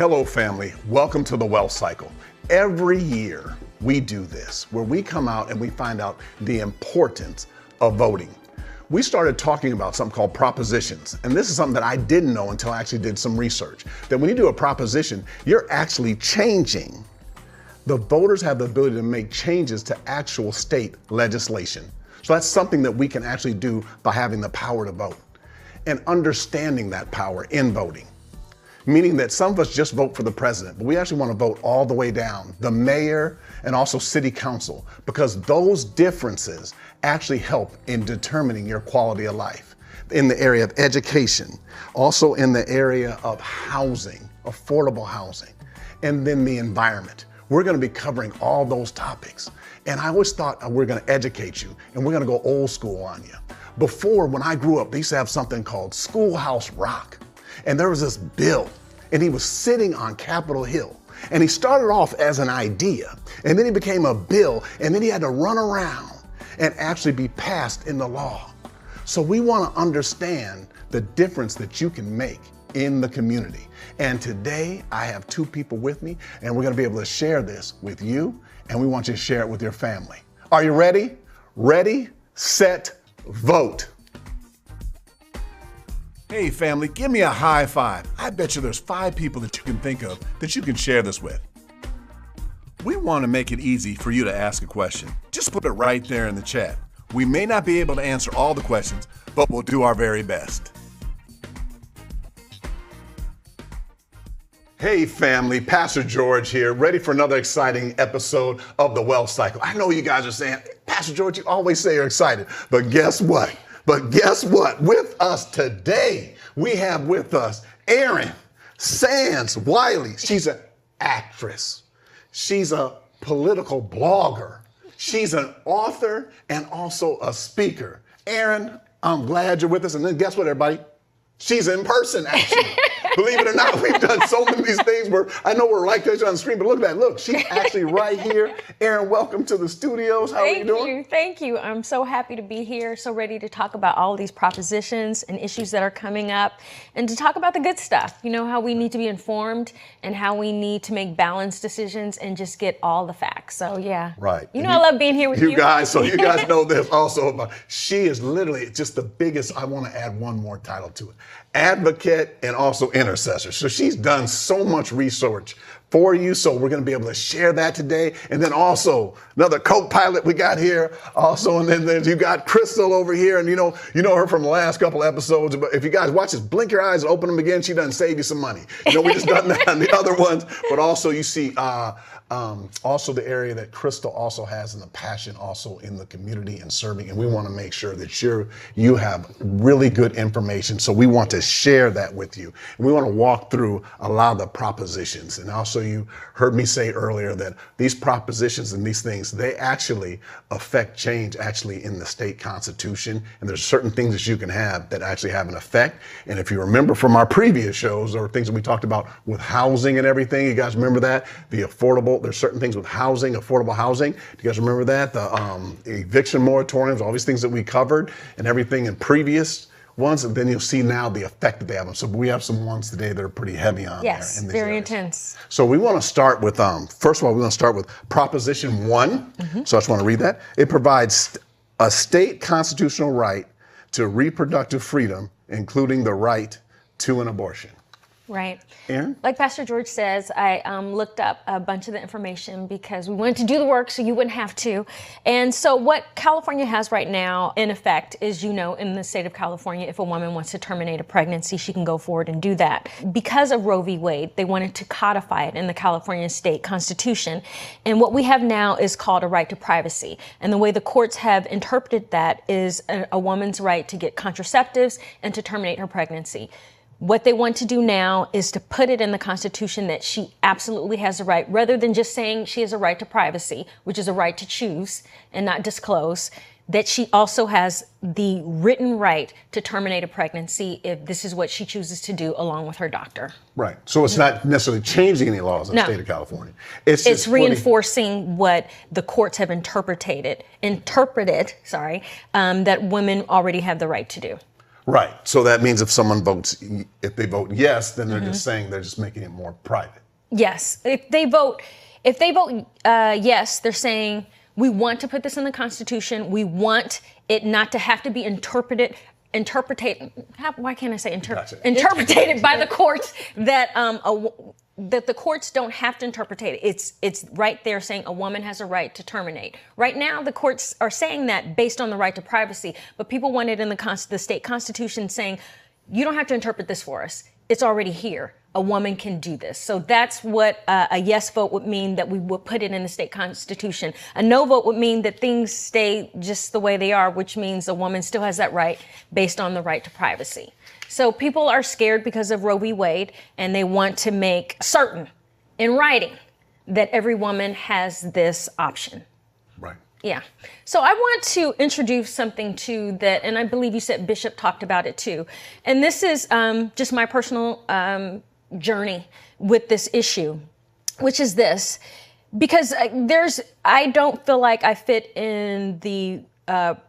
Hello, family. Welcome to the Wealth Cycle. Every year we do this, where we come out and we find out the importance of voting. We started talking about something called propositions. And this is something that I didn't know until I actually did some research. That when you do a proposition, you're actually changing. The voters have the ability to make changes to actual state legislation. So that's something that we can actually do by having the power to vote and understanding that power in voting. Meaning that some of us just vote for the president, but we actually want to vote all the way down, the mayor and also city council, because those differences actually help in determining your quality of life. In the area of education, also in the area of housing, affordable housing, and then the environment. We're going to be covering all those topics. And I always thought we're going to educate you and we're going to go old school on you. Before, when I grew up, they used to have something called Schoolhouse Rock. And there was this bill, and he was sitting on Capitol Hill. And he started off as an idea, and then he became a bill, and then he had to run around and actually be passed into law. So we want to understand the difference that you can make in the community. And today I have two people with me, and we're going to be able to share this with you, and we want you to share it with your family. Are you ready? Ready, set, vote. Hey family, give me a high five. I bet you there's 5 people that you can think of that you can share this with. We want to make it easy for you to ask a question. Just put it right there in the chat. We may not be able to answer all the questions, but we'll do our very best. Hey family, Pastor George here, ready for another exciting episode of the Wealth Cycle. I know you guys are saying, Pastor George, you always say you're excited, but guess what? With us today, we have with us Erin Wiley. She's an actress. She's a political blogger. She's an author and also a speaker. Erin, I'm glad you're with us. And then guess what, everybody? She's in person, actually. Believe it or not, we've done so many of these things where I know we're like this on the screen, but look at that. Look, she's actually right here. Erin, welcome to the studios. How are you doing? Thank you. I'm so happy to be here, so ready to talk about all these propositions and issues that are coming up and to talk about the good stuff. You know, how we need to be informed and how we need to make balanced decisions and just get all the facts. So, yeah. Right. You know, I love being here with you. You guys, so you guys know this also. She is literally just the biggest, I want to add one more title to it, advocate and also intercessor. So she's done so much research for you. So we're going to be able to share that today. And then also another co-pilot we got here also. And then you got Crystal over here. And you know her from the last couple episodes. But if you guys watch this, blink your eyes and open them again. She doesn't save you some money. You know, we just done that on the other ones. But also you see also the area that Crystal also has and the passion also in the community and serving. And we want to make sure that you have really good information. So we want to share that with you. And we want to walk through a lot of the propositions. And also you heard me say earlier that these propositions and these things, they actually affect change actually in the state constitution. And there's certain things that you can have that actually have an effect. And if you remember from our previous shows or things that we talked about with housing and everything, you guys remember that? There's certain things with housing, affordable housing. Do you guys remember that? The eviction moratoriums, all these things that we covered and everything in previous ones. And then you'll see now the effect that they have. So we have some ones today that are pretty heavy on there. Yes, very intense. So we want to start with, first of all, we want to start with Proposition 1. So I just want to read that. It provides a state constitutional right to reproductive freedom, including the right to an abortion. Right. Erin? Like Pastor George says, I looked up a bunch of the information because we wanted to do the work so you wouldn't have to. And so what California has right now in effect is, in the state of California, if a woman wants to terminate a pregnancy, she can go forward and do that. Because of Roe v. Wade, they wanted to codify it in the California state constitution. And what we have now is called a right to privacy. And the way the courts have interpreted that is a woman's right to get contraceptives and to terminate her pregnancy. What they want to do now is to put it in the Constitution that she absolutely has a right, rather than just saying she has a right to privacy, which is a right to choose and not disclose, that she also has the written right to terminate a pregnancy if this is what she chooses to do along with her doctor. Right. So it's not necessarily changing any laws in the state of California. It's reinforcing what the courts have interpreted, that women already have the right to do. Right. So that means if someone votes, if they vote yes, then they're just saying they're just making it more private. Yes. If they vote yes, they're saying we want to put this in the Constitution. We want it not to have to be interpreted why can't I say Gotcha. interpreted by the courts, that that the courts don't have to interpret it. It's right there saying a woman has a right to terminate. Right now, the courts are saying that based on the right to privacy, but people want it in the state constitution saying, you don't have to interpret this for us. It's already here. A woman can do this. So that's what a yes vote would mean, that we would put it in the state constitution. A no vote would mean that things stay just the way they are, which means a woman still has that right based on the right to privacy. So people are scared because of Roe v. Wade, and they want to make certain in writing that every woman has this option. Right. Yeah. So I want to introduce something too that, and I believe you said Bishop talked about it too. And this is just my personal journey with this issue, which is this, because I don't feel like I fit in the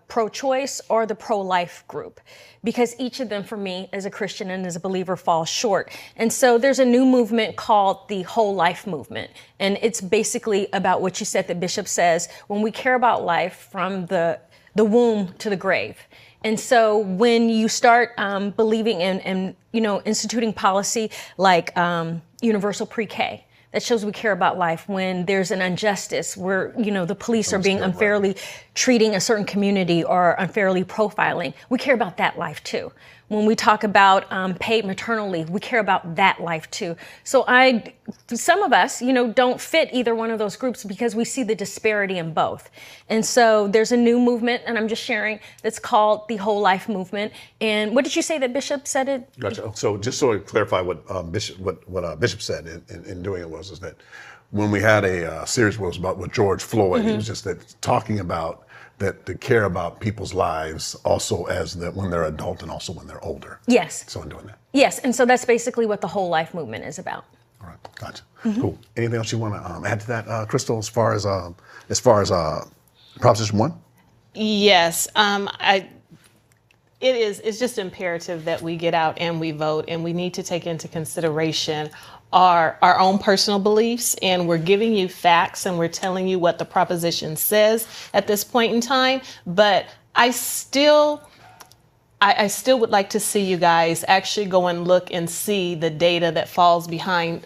pro-choice or the pro-life group, because each of them for me as a Christian and as a believer falls short. And so there's a new movement called the whole life movement. And it's basically about what you said that Bishop says, when we care about life from the womb to the grave. And so when you start believing in instituting policy like universal pre-K, that shows we care about life. When there's an injustice where, the police are being unfairly treating a certain community or unfairly profiling, we care about that life too. When we talk about paid maternal leave, we care about that life too. So some of us, don't fit either one of those groups because we see the disparity in both. And so there's a new movement, and I'm just sharing, that's called the whole life movement. And what did you say that Bishop said it? Gotcha. So just so to clarify what Bishop said in doing it is that when we had a series where it was about with George Floyd, it was just that talking about that to care about people's lives also when they're adult and also when they're older. Yes. So I'm doing that. Yes, and so that's basically what the whole life movement is about. All right, gotcha. Cool. Anything else you want to add to that, Crystal, as far as Proposition 1? Yes, it's just imperative that we get out and we vote, and we need to take into consideration our own personal beliefs, and we're giving you facts and we're telling you what the proposition says at this point in time. But I still would like to see you guys actually go and look and see the data that falls behind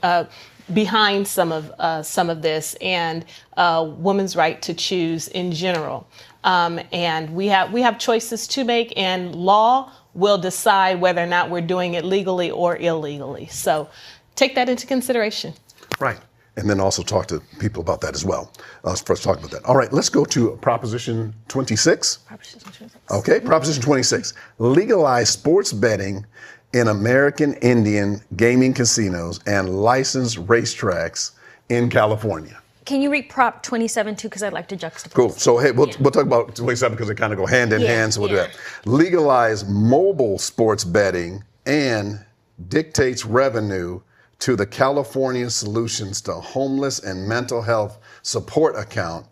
some of this, and women's right to choose in general. And we have choices to make, and law will decide whether or not we're doing it legally or illegally. So take that into consideration. Right. And then also talk to people about that as well. Let's first talk about that. All right, let's go to Proposition 26. Proposition 26. Okay, Proposition 26. Legalize sports betting in American Indian gaming casinos and licensed racetracks in California. Can you read Prop 27 too? Because I'd like to juxtapose. Cool. So, hey, we'll talk about 27 because they kind of go hand in hand. So we'll do that. Legalize mobile sports betting and dictates revenue to the California Solutions to Homeless and Mental Health Support Account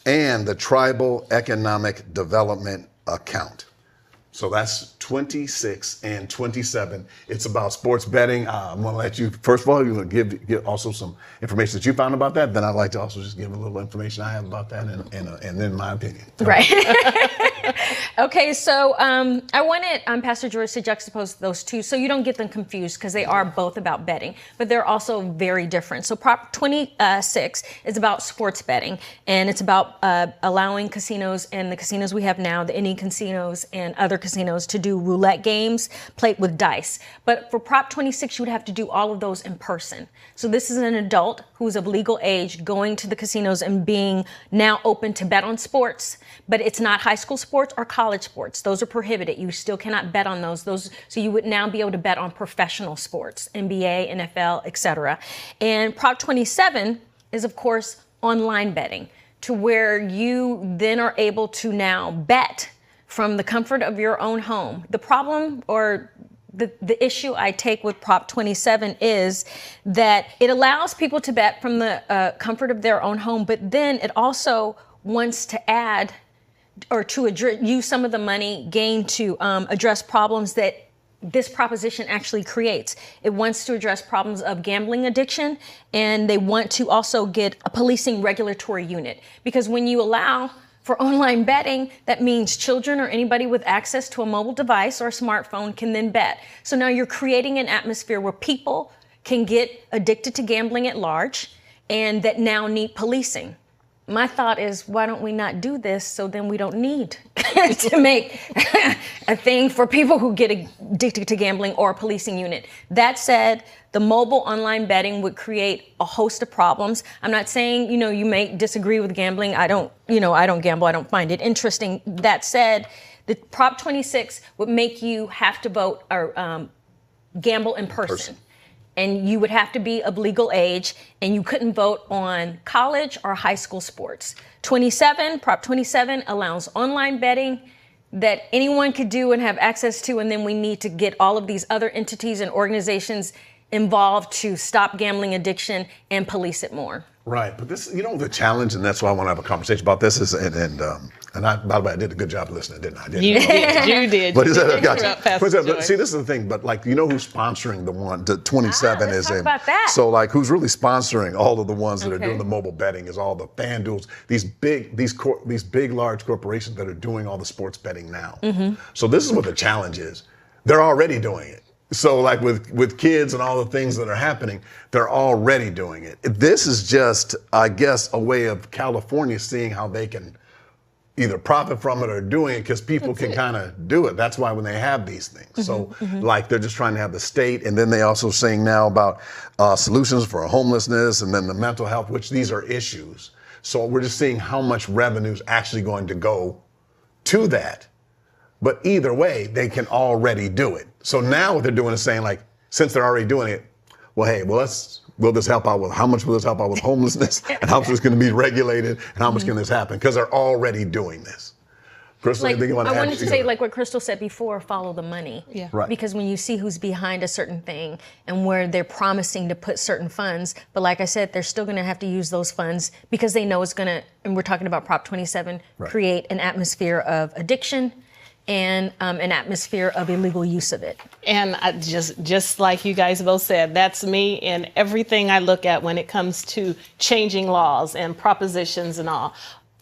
and the Tribal Economic Development Account. So that's 26 and 27. It's about sports betting. I'm going to let you, first of all, you're going to give also some information that you found about that. Then I'd like to also just give a little information I have about that and then my opinion. Right. Okay, so I wanted Pastor George to juxtapose those two so you don't get them confused, because they are both about betting, but they're also very different. So Prop 26 is about sports betting, and it's about allowing casinos and the casinos we have now, the Indian casinos and other casinos, to do roulette games played with dice. But for Prop 26, you would have to do all of those in person. So this is an adult who's of legal age going to the casinos and being now open to bet on sports, but it's not high school sports or college sports. Those are prohibited. You still cannot bet on those. So you would now be able to bet on professional sports, NBA, NFL, etc. And Prop 27 is, of course, online betting, to where you then are able to now bet from the comfort of your own home. The problem, or the issue I take with Prop 27 is that it allows people to bet from the comfort of their own home, but then it also wants to add or to use some of the money gained to address problems that this proposition actually creates. It wants to address problems of gambling addiction, and they want to also get a policing regulatory unit. Because when you allow for online betting, that means children or anybody with access to a mobile device or a smartphone can then bet. So now you're creating an atmosphere where people can get addicted to gambling at large and that now need policing. My thought is, why don't we not do this so then we don't need to make a thing for people who get addicted to gambling or a policing unit? That said, the mobile online betting would create a host of problems. I'm not saying, you may disagree with gambling. I don't gamble. I don't find it interesting. That said, the Prop 26 would make you have to vote or gamble in person. And you would have to be of legal age, and you couldn't vote on college or high school sports. Prop 27 allows online betting that anyone could do and have access to, and then we need to get all of these other entities and organizations involved to stop gambling addiction and police it more. Right, but this, the challenge, and that's why I want to have a conversation about this is, and I, by the way, I did a good job listening, didn't I? You did. But see, this is the thing. But who's sponsoring the 27 let's is talk about that. So who's really sponsoring all of the ones that are doing the mobile betting is all the FanDuels, these big large corporations that are doing all the sports betting now. Mm-hmm. So this is what the challenge is. They're already doing it. So with kids and all the things that are happening, they're already doing it. This is just, I guess, a way of California seeing how they can either profit from it or doing it because people can kind of do it. That's why when they have these things. Mm-hmm, so they're just trying to have the state, and then they also saying now about solutions for homelessness and then the mental health, which these are issues. So we're just seeing how much revenue is actually going to go to that. But either way, they can already do it. So now what they're doing is saying, since they're already doing it, will this help out with, how much will this help out with homelessness? And how much is going to be regulated? And how much can this happen? Because they're already doing this. Crystal, anything you want to add? I wanted to say, what Crystal said before, follow the money. Yeah. Right. Because when you see who's behind a certain thing and where they're promising to put certain funds, but like I said, they're still going to have to use those funds because they know it's going to, and we're talking about Prop 27, create an atmosphere of addiction and an atmosphere of illegal use of it. And I just like you guys both said, that's me in everything I look at when it comes to changing laws and propositions and all.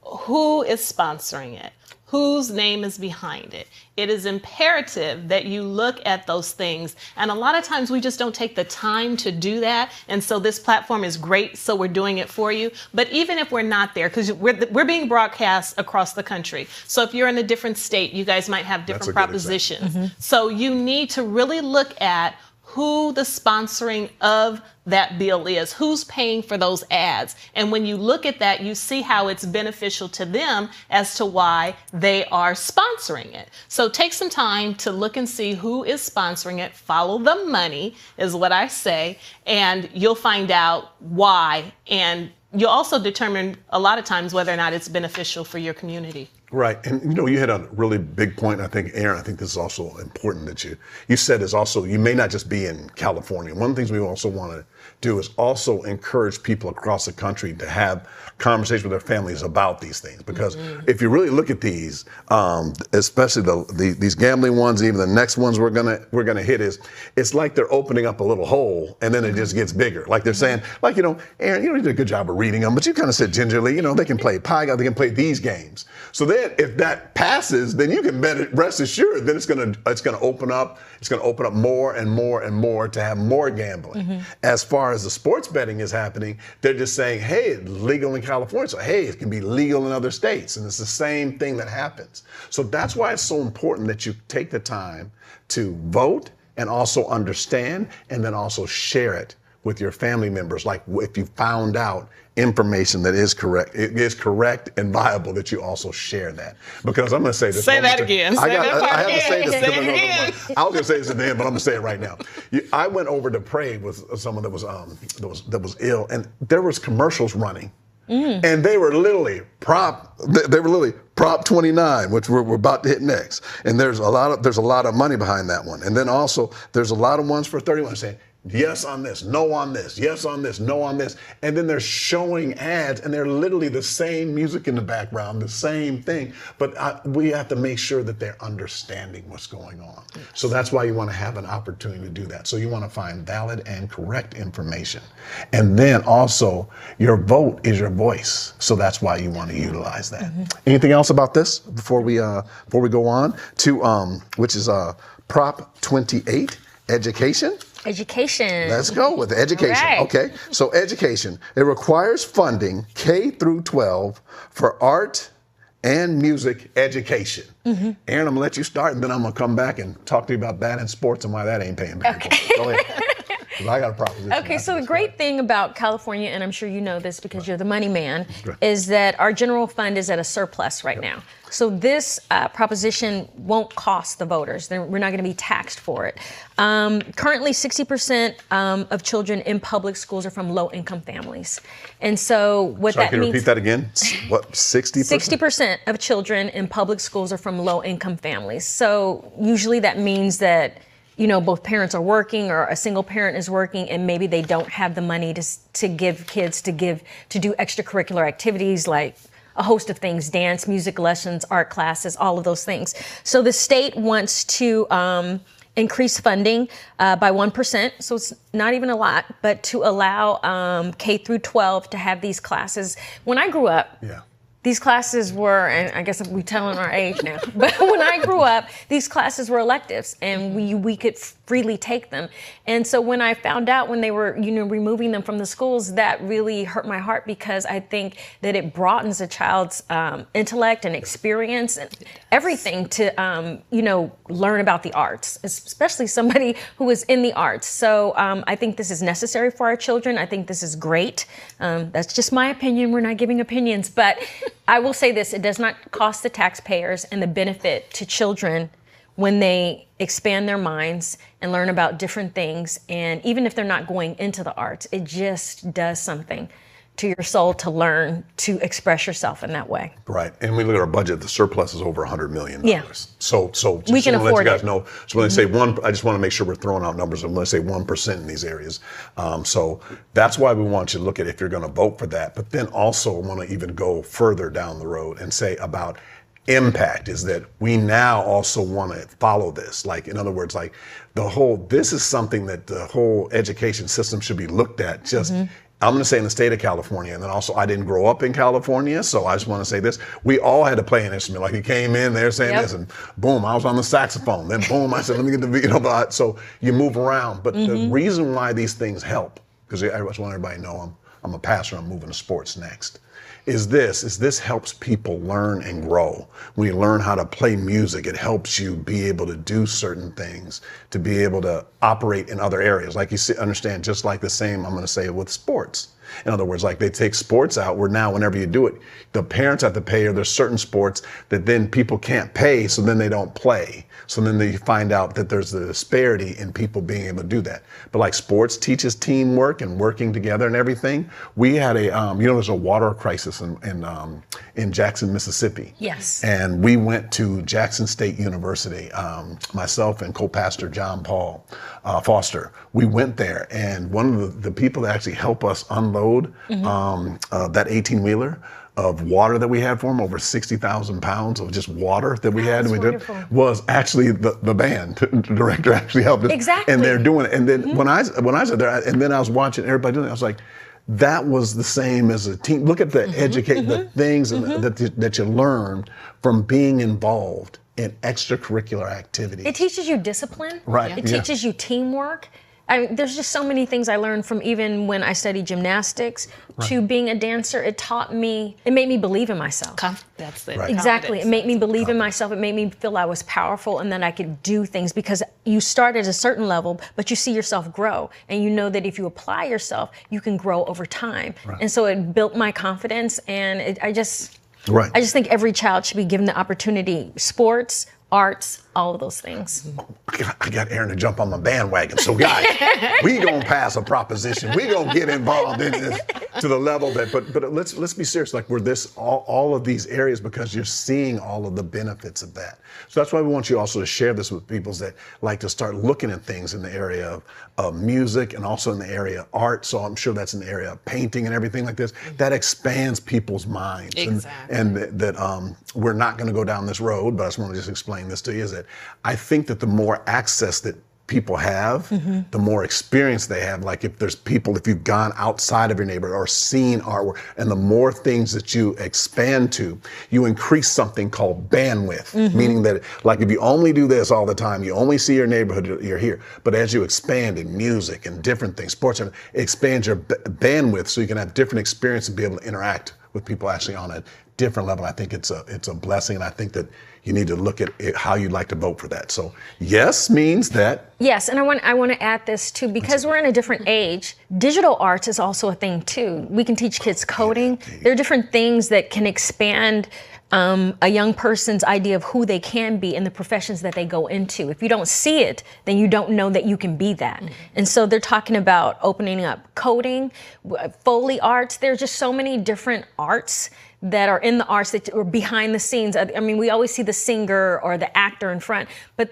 Who is sponsoring it? Whose name is behind it? It is imperative that you look at those things. And a lot of times we just don't take the time to do that. And so this platform is great, so we're doing it for you. But even if we're not there, because we're being broadcast across the country. So if you're in a different state, you guys might have different propositions. Mm-hmm. So you need to really look at who the sponsoring of that bill is, who's paying for those ads. And when you look at that, you see how it's beneficial to them as to why they are sponsoring it. So take some time to look and see who is sponsoring it. Follow the money is what I say, and you'll find out why. And you'll also determine a lot of times whether or not it's beneficial for your community. Right. And, you hit a really big point. I think, Erin, I think this is also important that you said is also, you may not just be in California. One of the things we also want to do is also encourage people across the country to have conversations with their families about these things. Because if you really look at these, especially these gambling ones, even the next ones we're gonna hit, it's like they're opening up a little hole and then it just gets bigger. Like they're saying, Erin, you did a good job of reading them, but you kind of said gingerly, they can play Pie Guy, they can play these games. So then if that passes, then you can rest assured that it's gonna open up more and more and more to have more gambling. As far as the sports betting is happening, they're just saying, hey, it's legal in California, so hey, it can be legal in other states, and it's the same thing that happens. So that's why it's so important that you take the time to vote and also understand and then also share it with your family members. Like if you found out information that is correct, it is correct and viable, that you also share that. Because I'm going to say this. Say that again. I have to say this. I was going to say this at the end, but I'm going to say it right now. I went over to pray with someone that was ill, and there was commercials running. And they were literally Prop 29, which we're about to hit next. And there's a lot of money behind that one. And then also there's a lot of ones for 31 saying, Yes on this, no on this, yes on this, no on this. And then they're showing ads and they're literally the same music in the background, the same thing. But we have to make sure that they're understanding what's going on. Yes. So that's why you want to have an opportunity to do that. So you want to find valid and correct information. And then also your vote is your voice. So that's why you want to utilize that. Mm-hmm. Anything else about this before we go on to, which is Prop 28, education? Education. Let's go with education. Right. Okay, so education. It requires funding K through 12 for art and music education. Mm-hmm. Erin, I'm gonna let you start, and then I'm gonna come back and talk to you about that and sports and why that ain't paying back. Okay. Go ahead. I got a proposition. Okay, so the great thing about California, and I'm sure you know this because you're the money man, is that our general fund is at a surplus right now. So this proposition won't cost the voters. We're not going to be taxed for it. Currently, 60% of children in public schools are from low-income families. And so what that means... Can you repeat that again? What, 60%? 60% of children in public schools are from low-income families. So usually that means that both parents are working or a single parent is working and maybe they don't have the money to give kids to do extracurricular activities like a host of things, dance, music lessons, art classes, all of those things. So the state wants to increase funding by 1%, so it's not even a lot, but to allow K through 12 to have these classes. When I grew up, these classes were, and I guess we're telling our age now, but when I grew up, these classes were electives and we could freely take them. And so when I found out when they were, removing them from the schools, that really hurt my heart because I think that it broadens a child's intellect and experience and everything to, learn about the arts, especially somebody who is in the arts. So I think this is necessary for our children. I think this is great. That's just my opinion. We're not giving opinions, but I will say this, it does not cost the taxpayers, and the benefit to children when they expand their minds and learn about different things. And even if they're not going into the arts, it just does something to your soul to learn to express yourself in that way. Right. And we look at our budget, the surplus is over $100 million. Yeah. So just we can afford let you guys know. So when I say I just want to make sure we're throwing out numbers. I'm going to say 1% in these areas. So that's why we want you to look at if you're going to vote for that. But then also want to even go further down the road and say about impact is that we now also want to follow this. Like, in other words, like this is something that the whole education system should be looked at just I'm going to say in the state of California, and then also I didn't grow up in California, so I just want to say this. We all had to play an instrument. Like, you came in there saying this, and boom, I was on the saxophone. Then boom, I said, let me get the so you move around. But the reason why these things help, because I just want everybody to know I'm a pastor, I'm moving to sports next, is this helps people learn and grow. When you learn how to play music, it helps you be able to do certain things, to be able to operate in other areas. Like, you understand, just like the same, I'm going to say it with sports. In other words, like, they take sports out where now whenever you do it, the parents have to pay, or there's certain sports that then people can't pay, so then they don't play. So then they find out that there's a disparity in people being able to do that. But like, sports teaches teamwork and working together and everything. We had there's a water crisis in Jackson, Mississippi. Yes. And we went to Jackson State University, myself and co-pastor John Paul Foster. We went there, and one of the people that actually helped us unload that 18-wheeler of water that we had for him, over 60,000 pounds of just water that we had, and we did, was actually the band director actually helped us. Exactly. And they're doing it. And then when I said there, and then I was watching everybody doing it, I was like, that was the same as a team. Look at the the things that you learn from being involved in extracurricular activities. It teaches you discipline. Right. It teaches you teamwork. There's just so many things I learned from even when I studied gymnastics to being a dancer. It made me believe in myself. That's it. Right. Exactly. It made me believe in myself. It made me feel I was powerful and that I could do things, because you start at a certain level, but you see yourself grow. And you know that if you apply yourself, you can grow over time. Right. And so it built my confidence. And I just think every child should be given the opportunity. Sports, arts, all of those things. I got Erin to jump on my bandwagon. So guys, we gonna pass a proposition. We gonna get involved in this to the level that, but let's be serious. Like we're all of these areas because you're seeing all of the benefits of that. So that's why we want you also to share this with people that like to start looking at things in the area of music and also in the area of art. So I'm sure that's in the area of painting and everything like this. That expands people's minds. Exactly. And that we're not gonna go down this road, but I just want to just explain this to you, is that I think that the more access that people have, the more experience they have. Like if you've gone outside of your neighborhood or seen artwork, and the more things that you expand to, you increase something called bandwidth, meaning that like if you only do this all the time, you only see your neighborhood, you're here. But as you expand in music and different things, sports, it expands your bandwidth so you can have different experience and be able to interact with people actually on a different level. I think it's a blessing, and I think that you need to look at how you'd like to vote for that. So yes means that. Yes, and I want to add this too, because we're in a different age. Digital arts is also a thing too. We can teach kids coding. There are different things that can expand a young person's idea of who they can be in the professions that they go into. If you don't see it, then you don't know that you can be that. And so they're talking about opening up coding, Foley arts. There's just so many different arts that are in the arts that are behind the scenes. I mean, we always see the singer or the actor in front, but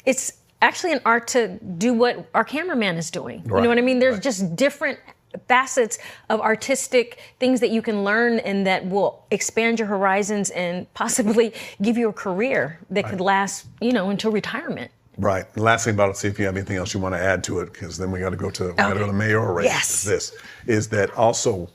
it's actually an art to do what our cameraman is doing. Right. You know what I mean? There's just different facets of artistic things that you can learn and that will expand your horizons and possibly give you a career that could last, until retirement. Right. The last thing about it, see if you have anything else you want to add to it, because then we got to go to the mayoral race. Yes. This is that also.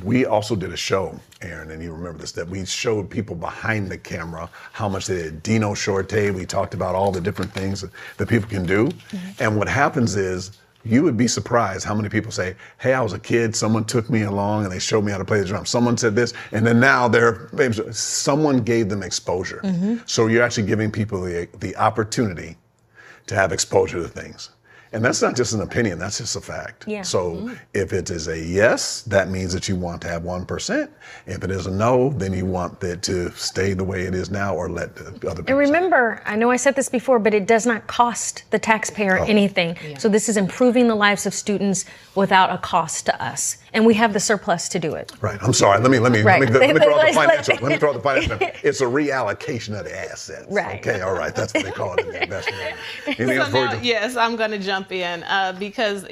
We also did a show, Erin, and you remember this, that we showed people behind the camera how much they did. Dino Shorte, we talked about all the different things that people can do. And what happens is, you would be surprised how many people say, hey, I was a kid, someone took me along and they showed me how to play the drum. Someone said this, and then now they're famous. Someone gave them exposure. So you're actually giving people the opportunity to have exposure to things. And that's not just an opinion, that's just a fact. Yeah. So if it is a yes, that means that you want to have 1%. If it is a no, then you want it to stay the way it is now or let the other people. And remember, I know I said this before, but it does not cost the taxpayer anything. Yeah. So this is improving the lives of students without a cost to us. And we have the surplus to do it. Right. I'm sorry. Let me throw out the financial. Let me throw out the financial. It's a reallocation of the assets. Right. Okay. All right. That's what they call it in the investment. Anything else for you? Yes, I'm going to jump in because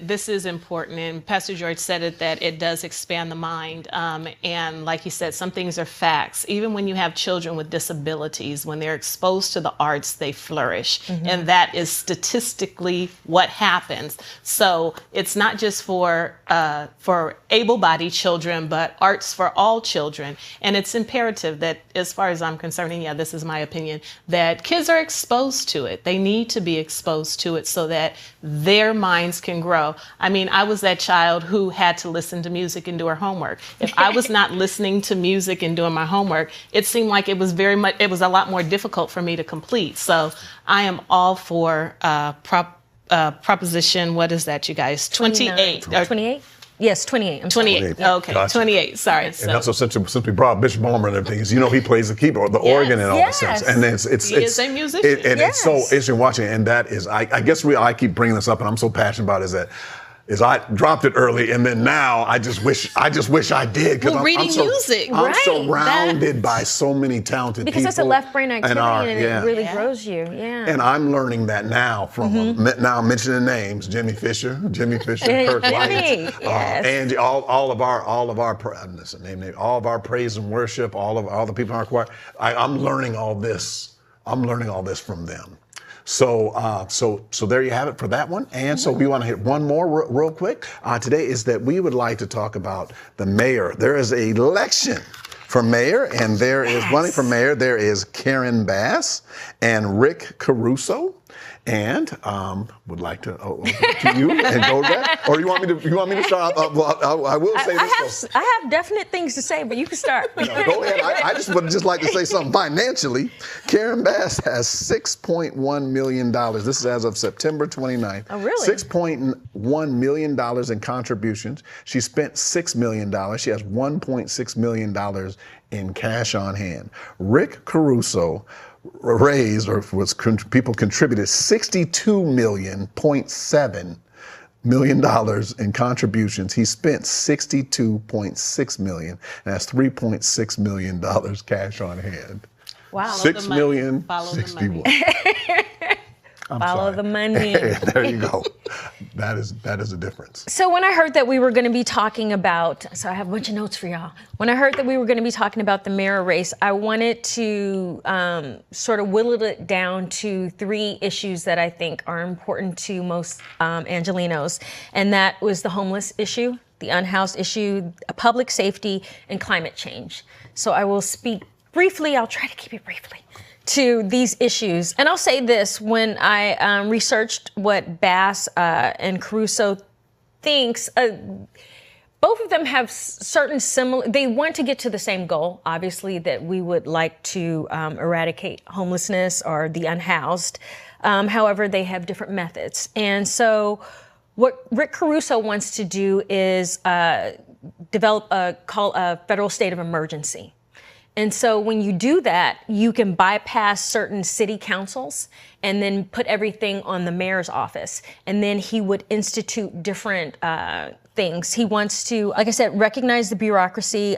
this is important. And Pastor George said it, that it does expand the mind. And like he said, some things are facts. Even when you have children with disabilities, when they're exposed to the arts, they flourish. And that is statistically what happens. So it's not just for able-bodied children, but arts for all children. And it's imperative that, as far as I'm concerned, and this is my opinion, that kids are exposed to it. They need to be exposed to it so that their minds can grow. I mean, I was that child who had to listen to music and do her homework. If I was not listening to music and doing my homework, it seemed like it was a lot more difficult for me to complete. So I am all for proposition, what is that, you guys? 28. 28? Yes, 28. I'm 28. Sorry. Okay, gotcha. 28. Sorry. And that's what since we brought Bishop Ballmer and everything, is he plays the keyboard, the organ, and all the sense. And he is a musician. It's so interesting watching, and that is, I guess I keep bringing this up, and I'm so passionate about it, is I dropped it early, and then now I just wish I did, because I'm surrounded by so many talented people. Because it's a left brain activity, and it really grows you. Yeah. And I'm learning that now from now I'm mentioning names: Jimmy Fisher, Kirk White, Angie, all of our praise and worship, all the people in our choir. I'm learning all this. From them. So there you have it for that one. And so we want to hit one more real quick. Today is that we would like to talk about the mayor. There is an election for mayor, and there is running for mayor. There is Karen Bass and Rick Caruso. And would like to to you and go there, or you want me to start? I will say this. I have definite things to say, but you can start. Go ahead. I just would like to say something financially. Karen Bass has $6.1 million. This is as of September 29th. Oh, really? $6.1 million in contributions. She spent $6 million. She has $1.6 million in cash on hand. Rick Caruso raised, or people contributed $62.7 million in contributions. He spent $62.6 million, and that's $3.6 million cash on hand. Wow. $6 million, Follow the 61. Follow the money. There you go. That is a difference. So when I heard that we were going to be talking about, so I have a bunch of notes for y'all. When I heard that we were going to be talking about the mayor race, I wanted to sort of whittle it down to 3 issues that I think are important to most Angelenos, and that was the homeless issue, the unhoused issue, public safety, and climate change. So I will speak briefly, I'll try to keep it briefly, to these issues. And I'll say this, when I researched what Bass and Caruso thinks, both of them have certain similar, they want to get to the same goal, obviously, that we would like to eradicate homelessness or the unhoused. However, they have different methods. And so what Rick Caruso wants to do is develop call a federal state of emergency. And so when you do that, you can bypass certain city councils and then put everything on the mayor's office. And then he would institute different things. He wants to, like I said, recognize the bureaucracy,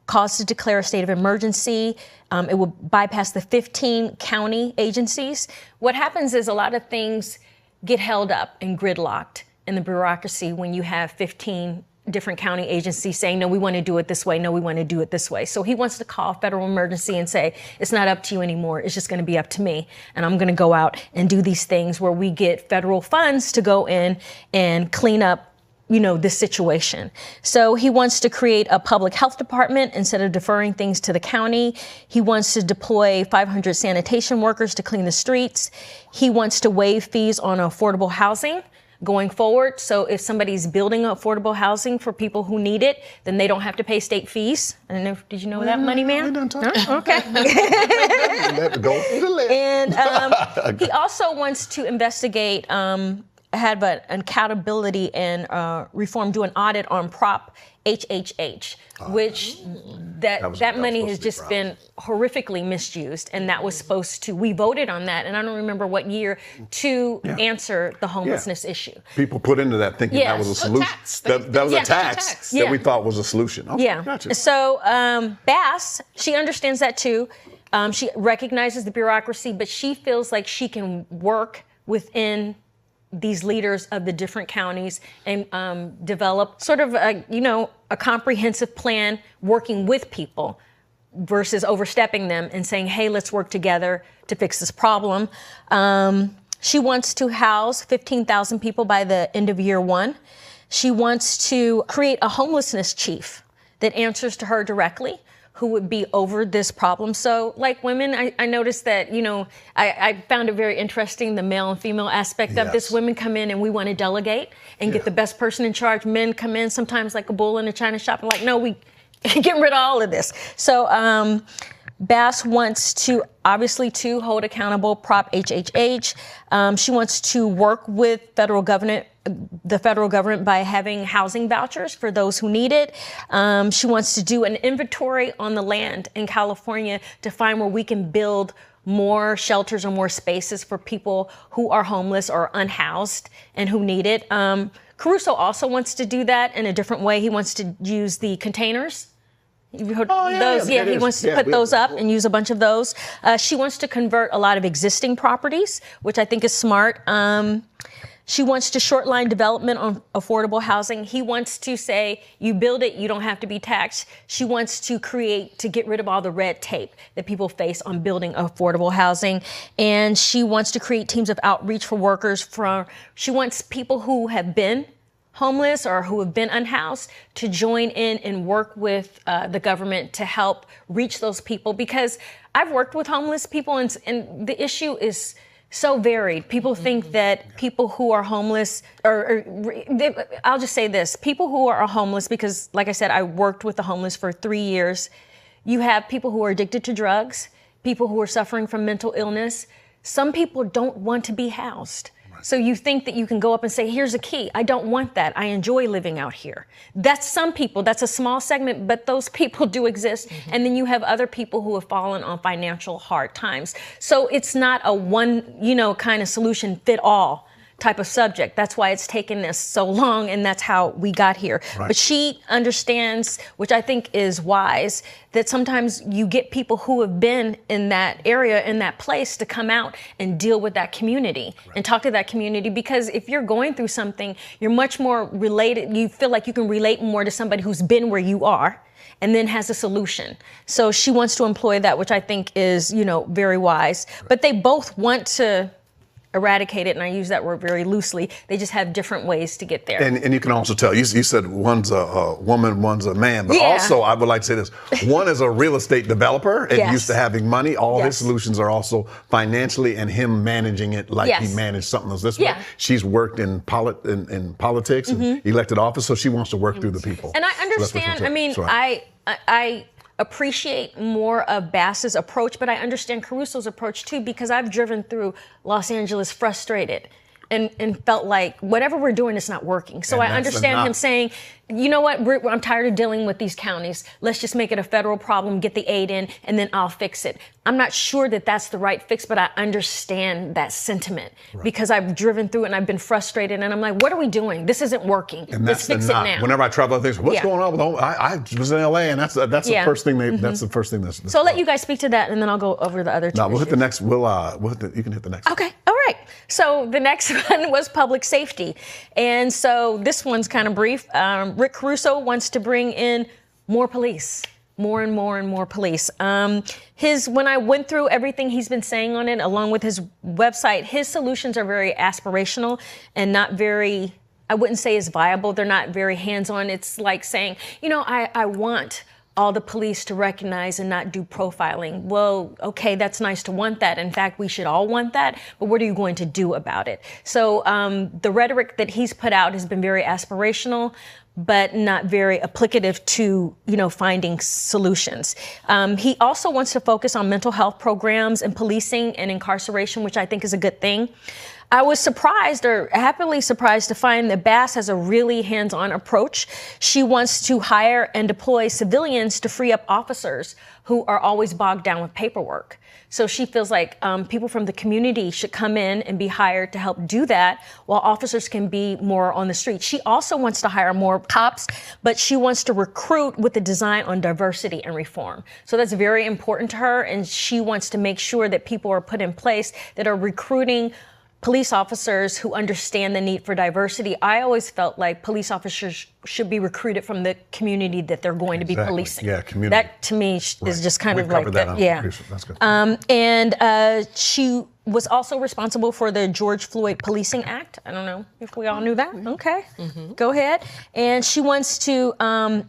cause to declare a state of emergency. It will bypass the 15 county agencies. What happens is a lot of things get held up and gridlocked in the bureaucracy when you have 15 different county agencies saying, no, we want to do it this way. No, we want to do it this way. So he wants to call federal emergency and say, it's not up to you anymore. It's just going to be up to me. And I'm going to go out and do these things where we get federal funds to go in and clean up, this situation. So he wants to create a public health department instead of deferring things to the county. He wants to deploy 500 sanitation workers to clean the streets. He wants to waive fees on affordable housing going forward. So if somebody's building affordable housing for people who need it, then they don't have to pay state fees. I don't know, did you know that, Money Man? We done talked. No? Okay. Let go through the list. And he also wants to investigate, have an accountability and reform, do an audit on Prop HHH, which that money has just been horrifically misused. And that was supposed to, we voted on that, and I don't remember what year, to answer the homelessness issue. People put into that thinking that was a solution. That was a tax that we thought was a solution. Okay, gotcha. So Bass, she understands that too. She recognizes the bureaucracy, but she feels like she can work within these leaders of the different counties and develop sort of a comprehensive plan working with people versus overstepping them and saying, hey, let's work together to fix this problem. She wants to house 15,000 people by the end of year 1. She wants to create a homelessness chief that answers to her directly, who would be over this problem. So like women, I noticed that, I found it very interesting, the male and female aspect of this. Women come in and we want to delegate and get the best person in charge. Men come in sometimes like a bull in a china shop and like, no, we get rid of all of this. So Bass wants to obviously to hold accountable Prop HHH. She wants to work with the federal government by having housing vouchers for those who need it. She wants to do an inventory on the land in California to find where we can build more shelters or more spaces for people who are homeless or unhoused and who need it. Caruso also wants to do that in a different way. He wants to use the containers. You've heard those? Yeah, he wants to put those up and use a bunch of those. She wants to convert a lot of existing properties, which I think is smart. She wants to short-line development on affordable housing. He wants to say, you build it, you don't have to be taxed. She wants to get rid of all the red tape that people face on building affordable housing. And she wants to create teams of outreach for workers. She wants people who have been homeless or who have been unhoused to join in and work with the government to help reach those people. Because I've worked with homeless people and the issue is so varied. People think that people who are homeless, I'll just say this, people who are homeless, because like I said, I worked with the homeless for 3 years. You have people who are addicted to drugs, people who are suffering from mental illness. Some people don't want to be housed. So you think that you can go up and say, here's a key. I don't want that. I enjoy living out here. That's some people. That's a small segment, but those people do exist. And then you have other people who have fallen on financial hard times. So it's not a one, kind of solution fit all type of subject. That's why it's taken us so long, and that's how we got here. Right. But she understands, which I think is wise, that sometimes you get people who have been in that area, in that place, to come out and deal with that community and talk to that community. Because if you're going through something, you're much more related. You feel like you can relate more to somebody who's been where you are and then has a solution. So she wants to employ that, which I think is, very wise. Right. But they both want to eradicate it, and I use that word very loosely. They just have different ways to get there. And you can also tell, you said one's a woman, one's a man, but also I would like to say this, one is a real estate developer and used to having money. All his solutions are also financially and him managing it like he managed something else this way. She's worked in politics and elected office, so she wants to work through the people. And I understand, I appreciate more of Bass's approach, but I understand Caruso's approach too, because I've driven through Los Angeles frustrated and felt like whatever we're doing is not working. So I understand him saying, you know what, I'm tired of dealing with these counties. Let's just make it a federal problem, get the aid in, and then I'll fix it. I'm not sure that that's the right fix, but I understand that sentiment because I've driven through it and I've been frustrated, and I'm like, what are we doing? This isn't working. And Let's fix it now. Whenever I travel, I think, what's going on with home? I was in LA, and that's the first thing that's the first thing that's so I'll let you guys speak to that, and then I'll go over the other two. No, we'll hit the next. You can hit the next. Okay. All right. So the next one was public safety. And so this one's kind of brief. Rick Caruso wants to bring in more police, more and more and more police. When I went through everything he's been saying on it, along with his website, his solutions are very aspirational and not very, I wouldn't say is viable. They're not very hands-on. It's like saying, I want all the police to recognize and not do profiling. Well, okay, that's nice to want that. In fact, we should all want that, but what are you going to do about it? So the rhetoric that he's put out has been very aspirational, but not very applicative to, finding solutions. He also wants to focus on mental health programs and policing and incarceration, which I think is a good thing. I was happily surprised to find that Bass has a really hands-on approach. She wants to hire and deploy civilians to free up officers who are always bogged down with paperwork. So she feels like people from the community should come in and be hired to help do that, while officers can be more on the street. She also wants to hire more cops, but she wants to recruit with a design on diversity and reform. So that's very important to her, and she wants to make sure that people are put in place that are recruiting police officers who understand the need for diversity. I always felt like police officers should be recruited from the community that they're going to be policing. Yeah, community. That to me is just kind of like that. That's good. And she was also responsible for the George Floyd Policing Act. I don't know if we all knew that. Okay, go ahead. And she wants to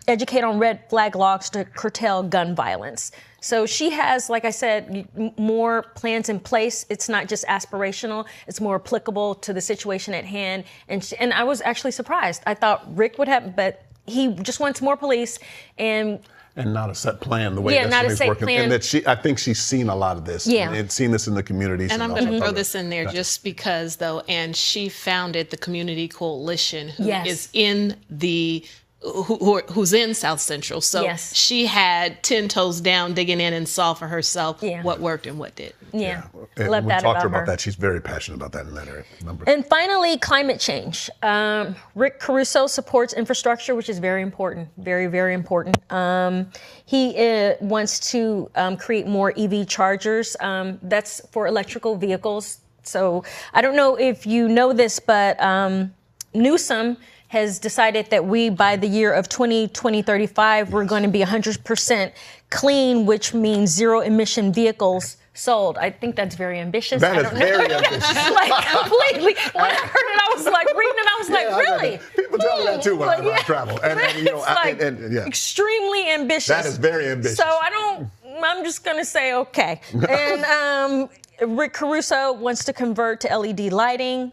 educate on red flag laws to curtail gun violence. So she has, like I said, more plans in place. It's not just aspirational. It's more applicable to the situation at hand. And I was actually surprised. I thought Rick would have, but he just wants more police and not a set plan the way that's working. Plan. And that I think she's seen a lot of this and seen this in the communities. And I'm going to throw this in there just because, though, and she founded the Community Coalition, who is in the who's in South Central. So she had 10 toes down, digging in and saw for herself what worked and what didn't. Yeah. And Love we that talked to her about about that. She's very passionate about that in that area. And finally, climate change. Rick Caruso supports infrastructure, which is very important, very, very important. He wants to create more EV chargers. That's for electrical vehicles. So I don't know if you know this, but Newsom has decided that by the year of 2035, we're going to be 100% clean, which means zero emission vehicles sold. I think that's very ambitious. That is very ambitious. Like completely. When I heard it, I was like reading it, I was like, really? People tell me that too when I travel. And extremely ambitious. That is very ambitious. So I'm just going to say, okay. And Rick Caruso wants to convert to LED lighting.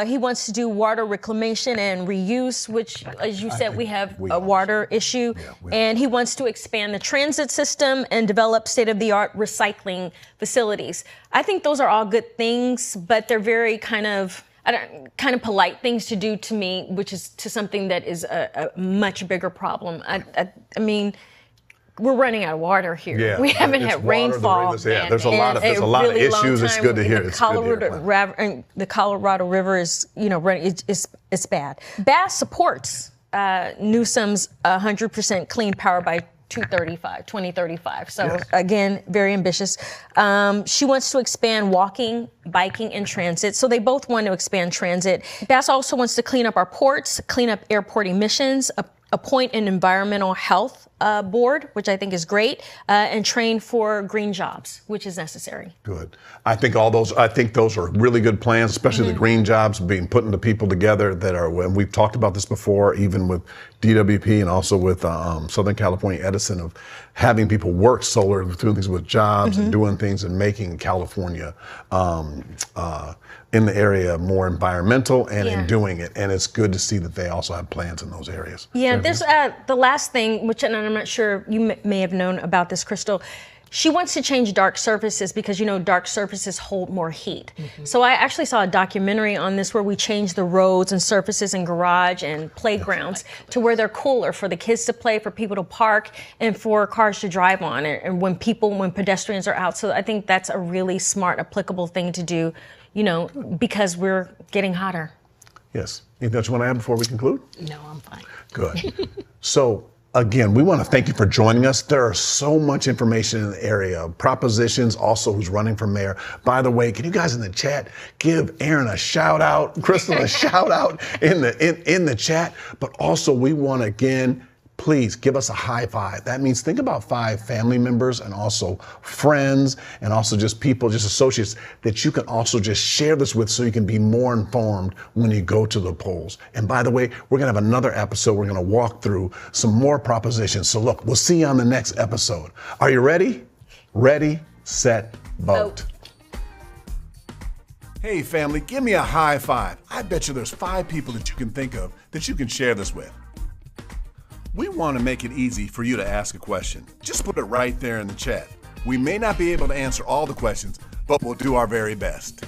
He wants to do water reclamation and reuse, which, as you said, we have a water issue. And he wants to expand the transit system and develop state-of-the-art recycling facilities. I think those are all good things, but they're very kind of polite things to do to me, which is to something that is a much bigger problem. I mean, we're running out of water here. Yeah, we haven't had rainfall. There's a lot of issues. It's good to hear. The Colorado River is, it's bad. Bass supports Newsom's 100% clean power by 2035. So again, very ambitious. She wants to expand walking, biking, and transit. So they both want to expand transit. Bass also wants to clean up our ports, clean up airport emissions, appoint an environmental health board, which I think is great, and train for green jobs, which is necessary. Good. I think those are really good plans, especially the green jobs being putting the people together that are, and we've talked about this before, even with DWP and also with Southern California Edison, of having people work solar, doing things with jobs and doing things and making California in the area more environmental and in doing it. And it's good to see that they also have plans in those areas. Yeah, there's the last thing, which, and I'm not sure you may have known about this, Crystal. She wants to change dark surfaces because, dark surfaces hold more heat. So I actually saw a documentary on this where we changed the roads and surfaces in garage and playgrounds to where they're cooler for the kids to play, for people to park, and for cars to drive on, and when pedestrians are out. So I think that's a really smart, applicable thing to do, because we're getting hotter. Yes. Anything else you want to add before we conclude? No, I'm fine. Good. So, again, we want to thank you for joining us. There is so much information in the area. Propositions, also who's running for mayor. By the way, can you guys in the chat give Erin a shout out, Crystal a shout out in the chat? But also we want to, again, please give us a high five. That means think about 5 family members and also friends and also just people, just associates that you can also just share this with so you can be more informed when you go to the polls. And by the way, we're going to have another episode. We're going to walk through some more propositions. So look, we'll see you on the next episode. Are you ready? Ready, set, vote. Hey family, give me a high five. I bet you there's 5 people that you can think of that you can share this with. We want to make it easy for you to ask a question. Just put it right there in the chat. We may not be able to answer all the questions, but we'll do our very best.